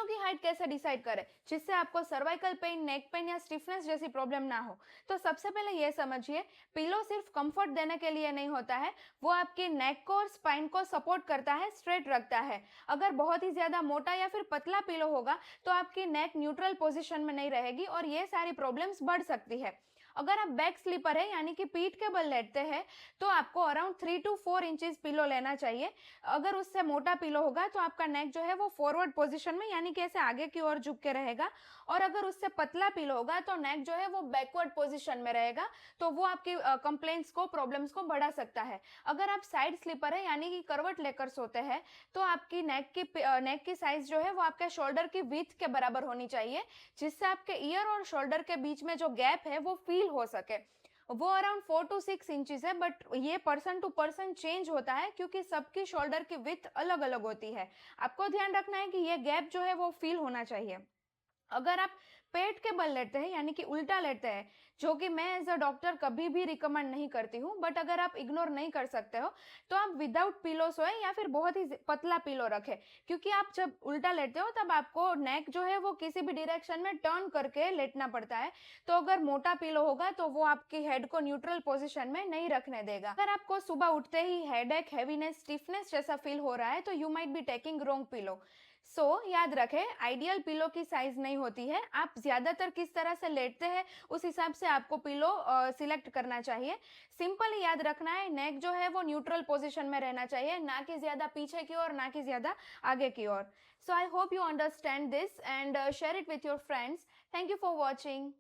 की हाइट कैसे डिसाइड करें जिससे आपको सर्वाइकल पेन, नेक पेन या स्टिफनेस जैसी प्रॉब्लम ना हो? तो सबसे पहले ये समझिए, पिलो सिर्फ कंफर्ट देने के लिए नहीं होता है, वो आपकी नेक को और स्पाइन को सपोर्ट करता है, स्ट्रेट रखता है। अगर बहुत ही ज्यादा मोटा या फिर पतला पिलो होगा तो आपकी नेक न्यूट्रल पोजीशन में नहीं रहेगी और ये सारी प्रॉब्लम्स बढ़ सकती है। अगर आप बैक स्लीपर है यानी कि पीठ के बल लेटते हैं तो आपको अराउंड 3 to 4 इंचेस पिलो लेना चाहिए। अगर उससे मोटा पिलो होगा तो आपका नेक जो है वो फॉरवर्ड पोजीशन में यानी कि ऐसे आगे की ओर झुक के रहेगा, और अगर उससे पतला पिलो होगा तो नेक जो है वो बैकवर्ड पोजीशन में रहेगा, तो वो आपकी कंप्लेंट्स को, प्रॉब्लम्स को बढ़ा सकता है। अगर आप साइड स्लीपर है यानी कि करवट लेकर सोते हैं तो आपकी नेक की साइज जो है वो आपके शोल्डर की विड्थ के बराबर होनी चाहिए, जिससे आपके ईयर और शोल्डर के बीच में जो गैप है वो फील हो सके। वो अराउंड 4 to 6 इंचेस है, बट ये पर्सन टू पर्सन चेंज होता है क्योंकि सबकी शोल्डर की विड्थ अलग अलग होती है। आपको ध्यान रखना है कि ये गैप जो है वो फील होना चाहिए। अगर आप पेट के बल लेते हैं यानी कि उल्टा लेते हैं, जो कि मैं एज अ डॉक्टर कभी भी रिकमेंड नहीं करती हूँ, बट अगर आप इग्नोर नहीं कर सकते हो तो आप विदाउट पिलो सोए या फिर बहुत ही पतला पिलो रखें, क्योंकि आप जब उल्टा लेते हो तब आपको नेक जो है वो किसी भी डायरेक्शन में टर्न करके लेटना पड़ता है। तो अगर मोटा पिलो होगा तो वो आपकी हेड को न्यूट्रल पोजिशन में नहीं रखने देगा। अगर आपको सुबह उठते ही हेडेक, हैवीनेस, स्टिफनेस जैसा फील हो रहा है तो you might be taking wrong pillow. याद रखें, आइडियल पिलो की साइज नहीं होती है, आप ज्यादातर किस तरह से लेटते हैं उस हिसाब से आपको पिलो सिलेक्ट करना चाहिए। सिंपल याद रखना है, नेक जो है वो न्यूट्रल पोजीशन में रहना चाहिए, ना कि ज्यादा पीछे की ओर, ना कि ज्यादा आगे की ओर। So I hope you understand this and share it with your friends. Thank you for watching.